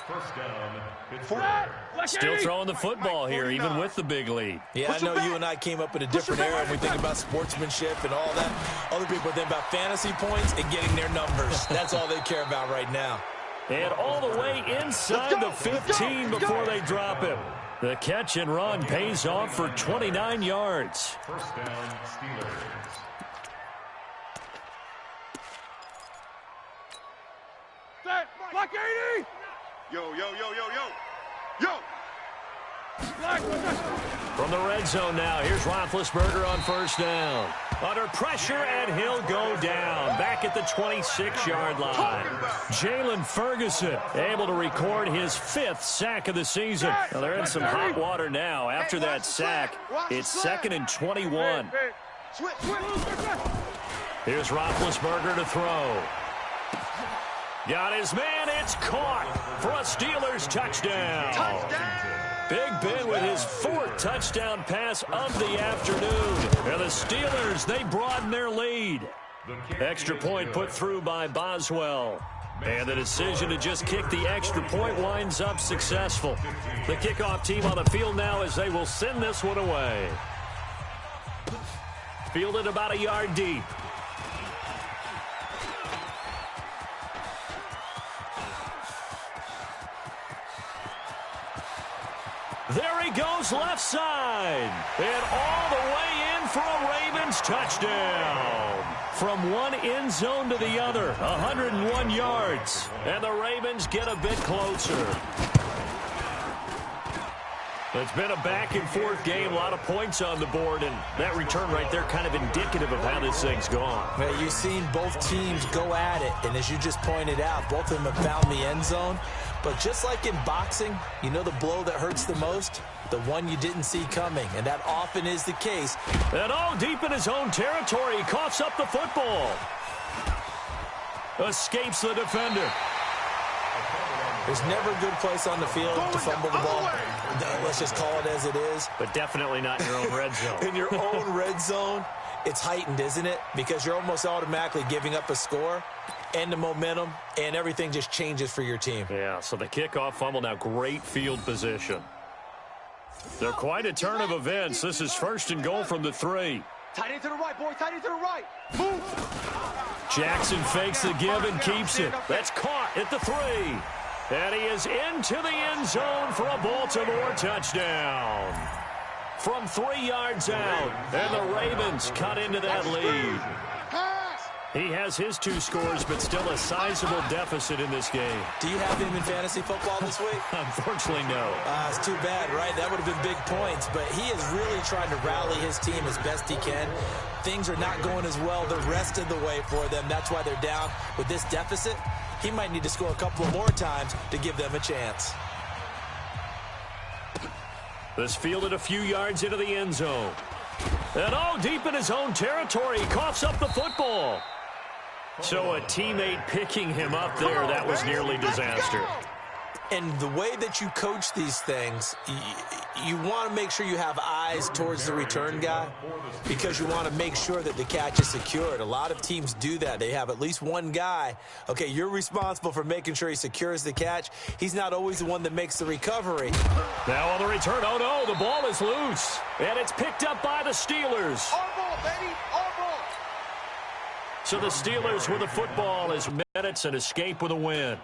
First down, Pittsburgh. Still throwing the football here, even with the big lead. Yeah, I know you and I came up in a different era, and we think about sportsmanship and all that. Other people think about fantasy points and getting their numbers. That's all they care about right now. And all the way inside the 15 before they drop him. The catch and run pays off for 29 yards. First down, Steelers. Block 80! Yo, yo, yo, yo, yo! Yo! From the red zone now, here's Roethlisberger on first down. Under pressure, and he'll go down. Back at the 26-yard line. Jalen Ferguson able to record his 5th sack of the season. Well, they're in some hot water now. After that sack, it's 2nd and 21. Here's Roethlisberger to throw. Got his man, it's caught for a Steelers touchdown. Big Ben with his 4th touchdown pass of the afternoon. And the Steelers, they broaden their lead. Extra point put through by Boswell. And the decision to just kick the extra point winds up successful. The kickoff team on the field now as they will send this one away. Fielded about a yard deep. There he goes left side. And all the way in for a Ravens touchdown. From one end zone to the other, 101 yards. And the Ravens get a bit closer. It's been a back-and-forth game, a lot of points on the board, and that return right there kind of indicative of how this thing's gone. Well, you've seen both teams go at it, and as you just pointed out, both of them have found the end zone. But just like in boxing, you know the blow that hurts the most? The one you didn't see coming, and that often is the case. And all deep in his own territory, he coughs up the football. Escapes the defender. There's never a good place on the field to fumble the ball. Let's just call it as it is. But definitely not in your own red zone. In your own red zone, it's heightened, isn't it? Because you're almost automatically giving up a score and the momentum, and everything just changes for your team. Yeah, so the kickoff fumble now, great field position. They're quite a turn of events. This is 1st and goal from the 3. Tight end to the right, boy. Tight end to the right. Move. Jackson fakes the give and keeps it. That's caught at the 3. And he is into the end zone for a Baltimore touchdown. From 3 yards out, and the Ravens cut into that lead. He has his 2 scores, but still a sizable deficit in this game. Do you have him in fantasy football this week? Unfortunately, no. It's too bad, right? That would have been big points, but he is really trying to rally his team as best he can. Things are not going as well the rest of the way for them. That's why they're down with this deficit. He might need to score a couple of more times to give them a chance. This fielded a few yards into the end zone. And all deep in his own territory, he coughs up the football. So a teammate picking him up there, that was nearly disaster. And the way that you coach these things, you want to make sure you have eyes towards the return guy because you want to make sure that the catch is secured. A lot of teams do that. They have at least one guy. Okay, you're responsible for making sure he secures the catch. He's not always the one that makes the recovery. Now on the return, oh no, the ball is loose. And it's picked up by the Steelers. Our ball, baby. Our ball. So the Steelers with the football as minutes and escape with a win.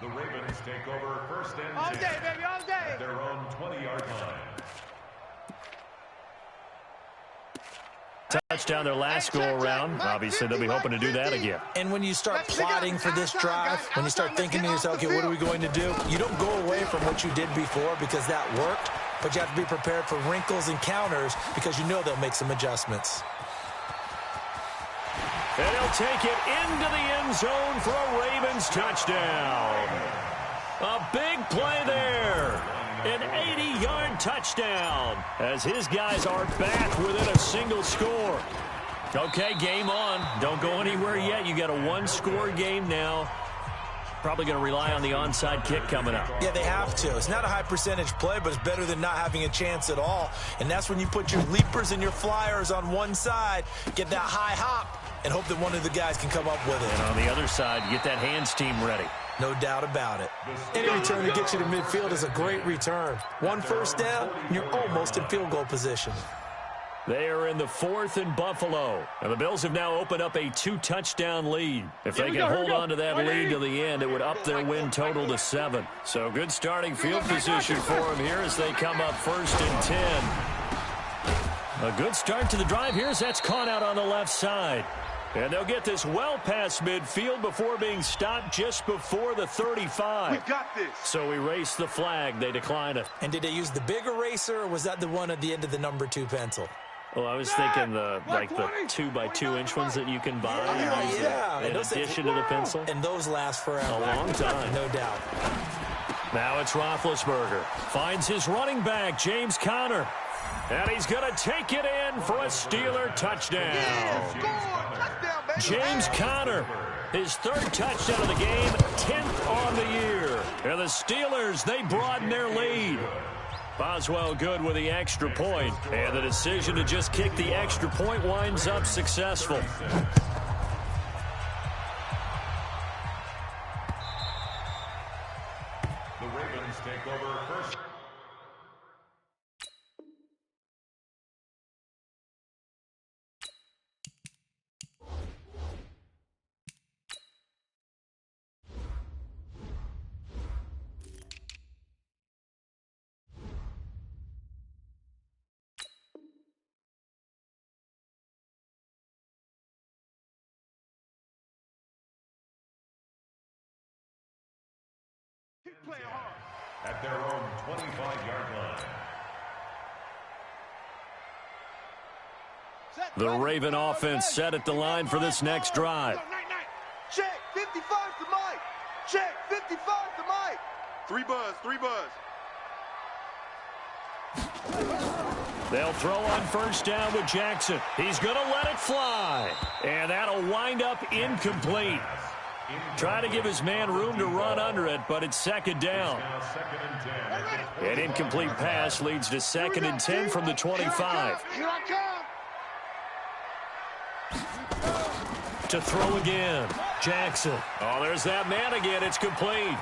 The Ravens take over 1st and 10. All day, baby, all day. At their own 20-yard line. Touchdown their last go-around. Obviously, they'll be hoping to do that again. And when you start plotting for this drive, when you start thinking to yourself, okay, what are we going to do? You don't go away from what you did before because that worked, but you have to be prepared for wrinkles and counters because you know they'll make some adjustments. And he'll take it into the end zone for a Ravens touchdown. A big play there. An 80-yard touchdown as his guys are back within a single score. Okay, game on. Don't go anywhere yet. You got a one-score game now. Probably going to rely on the onside kick coming up. Yeah, they have to. It's not a high percentage play, but it's better than not having a chance at all. And that's when you put your leapers and your flyers on one side, get that high hop, and hope that one of the guys can come up with it. And on the other side, get that hands team ready. No doubt about it. Any return to get you to midfield is a great return. One first down, and you're almost in field goal position. They are in the 4th and Buffalo. And the Bills have now opened up a 2-touchdown lead. If they can hold on to that lead to the end, it would up their win total to 7. So good starting field position for them here as they come up 1st and 10. A good start to the drive here as that's caught out on the left side. And they'll get this well past midfield before being stopped just before the 35. We got this. So erase the flag. They decline it. And did they use the big eraser, or was that the one at the end of the number 2 pencil? Well, I was thinking the 2-by-2-inch ones that you can buy in addition to the pencil. And those last forever. A long time. No doubt. Now it's Roethlisberger. Finds his running back, James Conner. And he's going to take it in for a Steeler touchdown. James Conner, his 3rd touchdown of the game, 10th on the year. And the Steelers, they broaden their lead. Boswell good with the extra point, and the decision to just kick the extra point winds up successful. The Ravens take over first. Keep playing hard. At their own 25-yard line. The Raven offense set at the line for this next drive. Check, 55 to Mike. Check, 55 to Mike. 3 buzz, 3 buzz. They'll throw on 1st down with Jackson. He's going to let it fly. And that'll wind up incomplete. Trying to give his man room to run under it, but it's 2nd down. An incomplete pass leads to 2nd and 10 from the 25. Here I come. To throw again. Jackson. Oh, there's that man again. It's complete.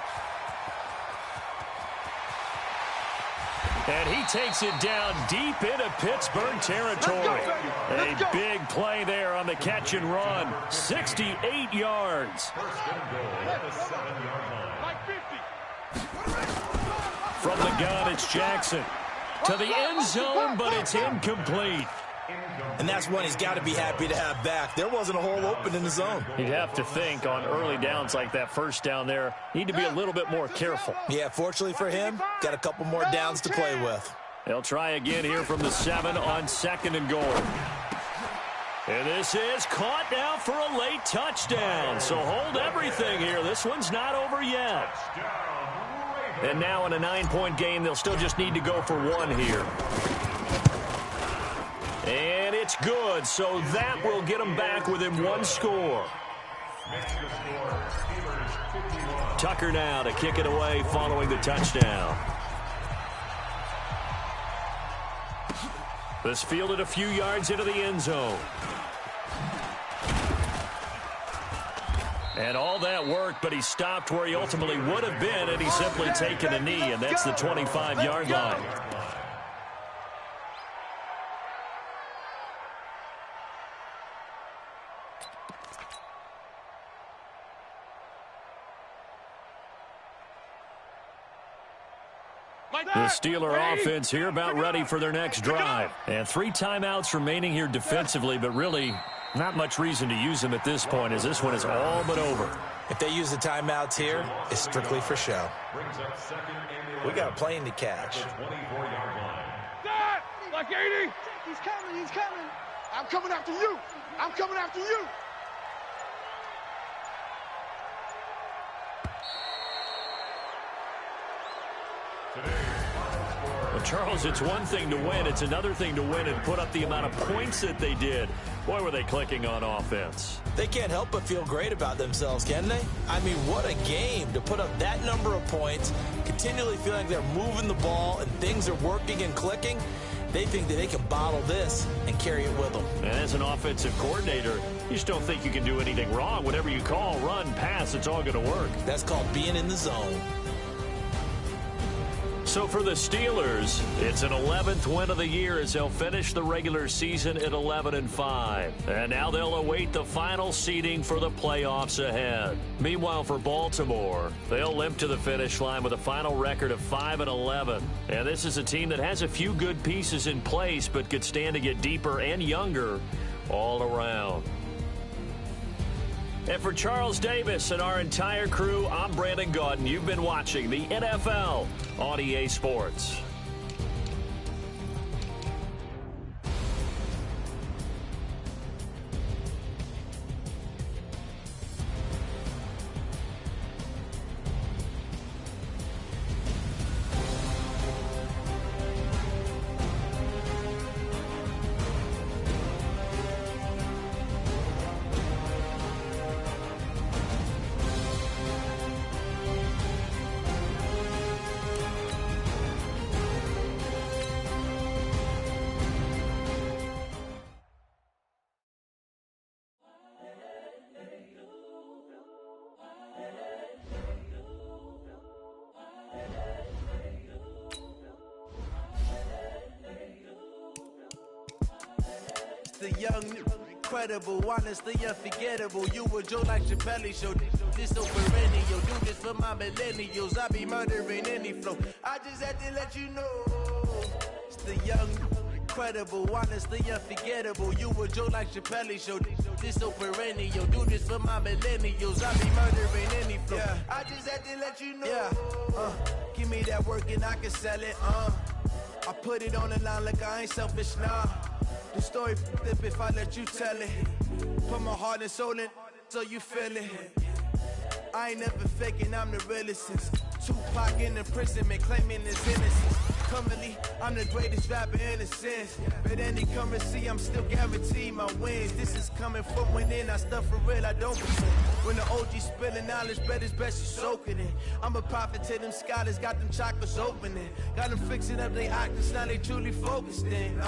And he takes it down deep into Pittsburgh territory. A big play there on the catch and run. 68 yards. From the gun, it's Jackson. To the end zone, but it's incomplete. And that's one he's got to be happy to have back. There wasn't a hole open in the zone. You'd have to think on early downs like that 1st down there, need to be a little bit more careful. Yeah, fortunately for him, got a couple more downs to play with. They'll try again here from the 7 on 2nd and goal. And this is caught now for a late touchdown. So hold everything here. This one's not over yet. And now in a 9-point game, they'll still just need to go for 1 here. And it's good, so that will get them back within 1 score. Tucker now to kick it away following the touchdown. This fielded a few yards into the end zone. And all that worked, but he stopped where he ultimately would have been, and he's simply taken a knee, and that's the 25-yard line. The Steeler offense here about ready for their next drive. And 3 timeouts remaining here defensively, but really not much reason to use them at this point as this one is all but over. If they use the timeouts here, it's strictly for show. We got a plane to catch. Dad, like 80. He's coming, he's coming. I'm coming after you. I'm coming after you. Well, Charles, it's one thing to win. It's another thing to win and put up the amount of points that they did. Boy, were they clicking on offense. They can't help but feel great about themselves, can they? I mean, what a game to put up that number of points, continually feeling they're moving the ball and things are working and clicking. They think that they can bottle this and carry it with them. And as an offensive coordinator, you just don't think you can do anything wrong. Whatever you call, run, pass, it's all going to work. That's called being in the zone. So for the Steelers, it's an 11th win of the year as they'll finish the regular season at 11-5. And now they'll await the final seeding for the playoffs ahead. Meanwhile, for Baltimore, they'll limp to the finish line with a final record of 5-11. And this is a team that has a few good pieces in place, but could stand to get deeper and younger all around. And for Charles Davis and our entire crew, I'm Brandon Gaudin. You've been watching the NFL on EA Sports. The young, incredible, honestly unforgettable. You a Joe like Chappelle show. This so perennial. Do this for my millennials. I be murdering any flow. I just had to let you know. It's the young, incredible, honestly unforgettable. You a Joe like Chappelle show. This so perennial. Do this for my millennials. I be murdering any flow. Yeah. I just had to let you know. Yeah. Give me that work and I can sell it. I put it on the line like I ain't selfish, nah. The story flip if I let you tell it. Put my heart and soul in so you feel it. I ain't never faking, I'm the realest since Tupac in imprisonment, claiming his innocence. Currently, I'm the greatest rapper in a sense. But any currency, I'm still guaranteed my wins. This is coming from within, I stuff for real, I don't pretend. When the OG spilling knowledge, bet it's best you soak it in. I'm a prophet to them scholars, got them chakras opening. Got them fixing up their octaves, now they truly focused in.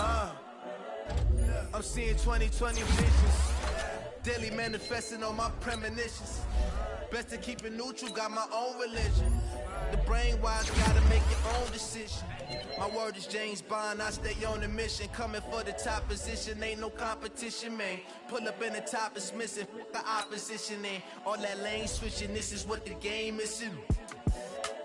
I'm seeing 2020 visions, daily manifesting on my premonitions. Best to keep it neutral, got my own religion. The brainwise gotta make your own decision. My word is James Bond, I stay on a mission. Coming for the top position, ain't no competition, man. Pull up in the top is missing, the opposition in. All that lane switching, this is what the game is in.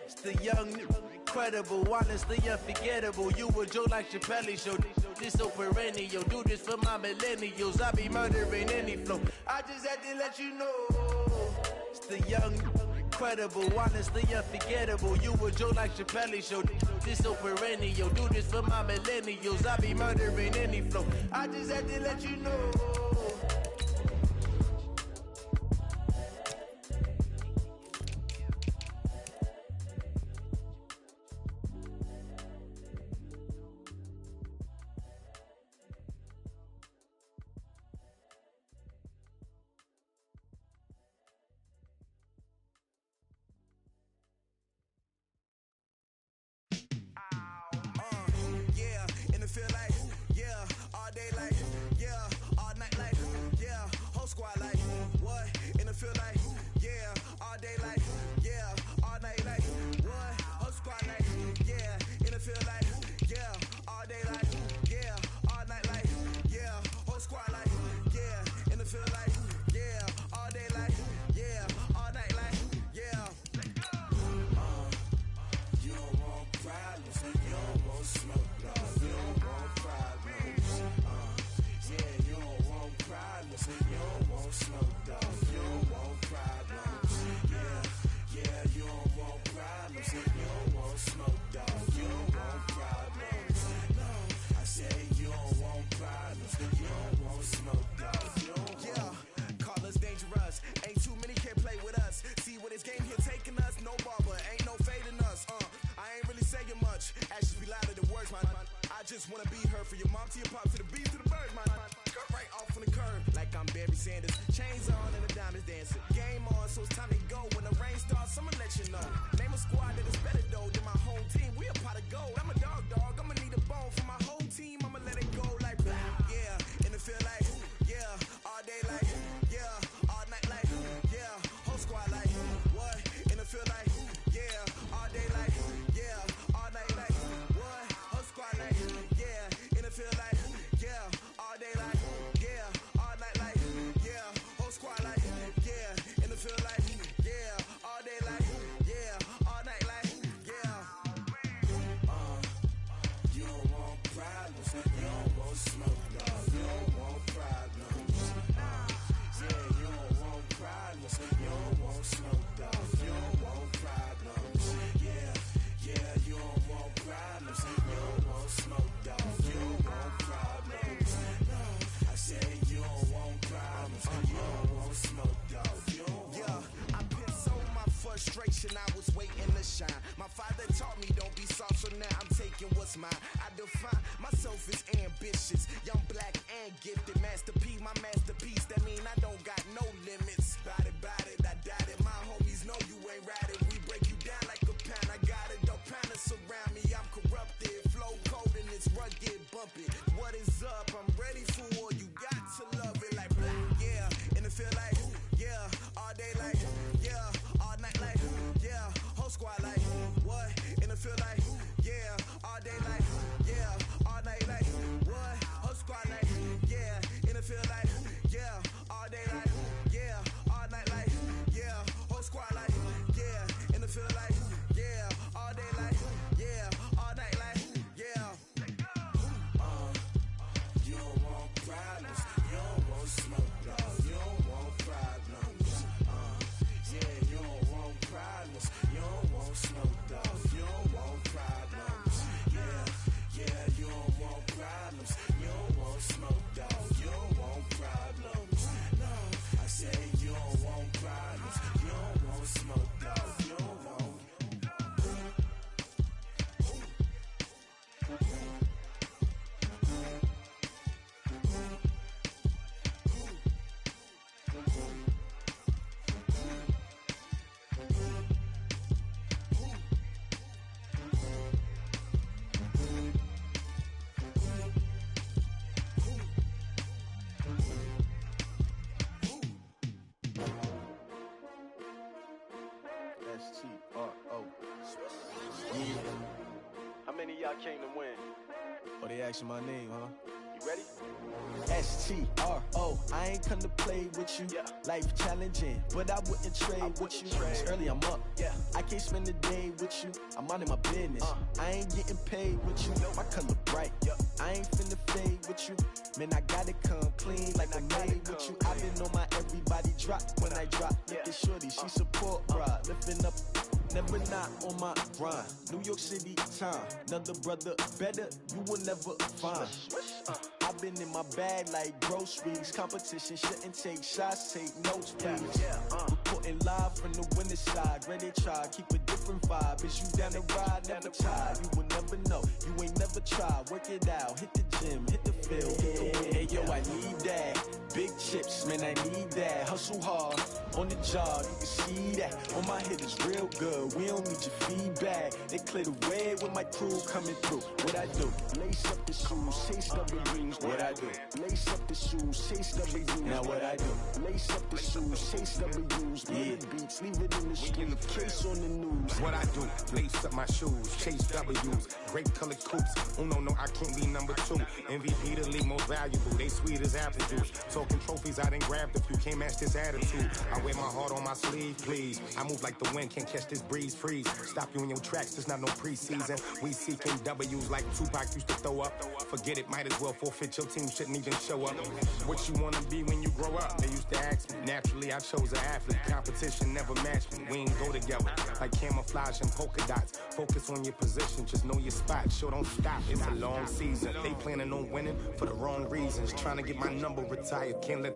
It's the young, incredible, honestly unforgettable. You a Joe like Chappelle show. This so perennial. Do this for my millennials. I be murdering any flow. I just had to let you know. It's the young, incredible, honestly unforgettable. You a Joe like Chappelle show. This so perennial. Do this for my millennials. I be murdering any flow. I just had to let you know. Yeah, in the feel like, yeah, all day like, yeah, all night like, yeah, just wanna be heard. For your mom to your pop to the beat to the birds, my cut right off on the curb. Like I'm Barry Sanders. Chains on and the diamonds dancing. Game on, so it's time to go. When the rain starts, I'ma let you know. Name a squad that is better though than my home team. We a pot of gold. I'm a dog. I'ma need a bone for my whole team. I'ma let it go like blah. Yeah, and it feel like yeah, all day like yeah, all night like yeah, whole squad like what? And it feel like yeah, all day like yeah, all night like what? Whole squad like yeah, and it feel like yeah, all day like yeah, all night like yeah, whole squad like yeah, and it feel like yeah, all day like yeah, all night like yeah. You don't want problems, you don't want smoke, dog. You don't want problems. Yeah, you don't want problems, you don't want smoke, dog. You don't want problems. Yeah, you don't want problems, you don't want smoke, dog. You don't want problems. No, I said you don't want problems, you don't want smoke, dog. You don't want. Yeah, I been so my frustration, I was waiting to shine. My father taught me don't be soft, so now I'm taking what's mine. I define myself as ambitious, young, black, and gifted. Master P, my masterpiece. That mean I don't got no limits. Bout it, I doubt it. My homies know you ain't ratted. We break you down like a pound. I got it, don't pound us around me. I'm corrupted, flow cold and it's rugged, bumpy. What is up? I'm ready for war. You got to love it like black, yeah. And it feel like yeah, all day like yeah, all night like yeah, whole squad like what? And it feel like yeah, all day like yeah, all night like what? Whole squad like yeah, and it feel like yeah, all day like yeah, all night like yeah, whole squad like yeah, and it feel like yeah, all day like yeah, all night like yeah. You don't want problems, you don't want smoke, dog. You don't want problems. Yeah, you don't want problems, you don't want smoke, dog. You don't want problems. Yeah, you don't want problems, you don't want smoke, dog. You don't want problems. No, I say you don't want problems, you don't want smoke, dog. You don't want. cL0u. Yeah. How many of y'all came to win? Oh, they asking my name, huh? You ready? cL0u. I ain't come to play with you. Yeah. Life challenging, but I wouldn't trade with you. It's early, I'm up. Yeah. I can't spend the day with you. I'm minding my business. I ain't getting paid with you. My color bright. I ain't finna fade with you. Man, I gotta come clean like I made with you. I've been on my everybody drop when I drop. Look at shorty, she support bra. Lifting up, never not on my grind. New York City time, another brother better, you will never find. I've been in my bag like groceries. Competition shouldn't take shots, take notes, please. Reporting live from the winning side. Ready to try, keep a different vibe. Is you down the ride, never tired. You will never know, you ain't never tried. Work it out, hit the gym, hit the field. Hey yo, I need that. Big chips, man, I need that. Hustle hard, on the job, you can see that. On my head is real good, we don't need your feedback. They clear the way with my crew coming through. What I do? Lace up the shoes, chase W's. What I do? Lace up the shoes, chase W's. Now what I do? Lace up the shoes, chase W's. Beat the beats, leave it in the street, case on the news. What I do? Lace up my shoes, chase W's. Great colored coops. Oh no, I can't be number 2. MVP the league most valuable. They sweet as apple juice. Talking trophies, I done grabbed a few. Can't match this attitude. I wear my heart on my sleeve, please. I move like the wind, can't catch this breeze. Freeze. Stop you in your tracks. There's not no preseason. We seeking W's like Tupac used to throw up. Forget it, might as well forfeit. Your team shouldn't even show up. What you wanna be when you grow up? They used to ask me. Naturally, I chose an athlete. Competition never matched me. We ain't go together like camouflage and polka dots. Focus on your position, just know your spot. Sure, don't stop. It's a long season. They planning on winning for the wrong reasons. Trying to get my number retired. Can't let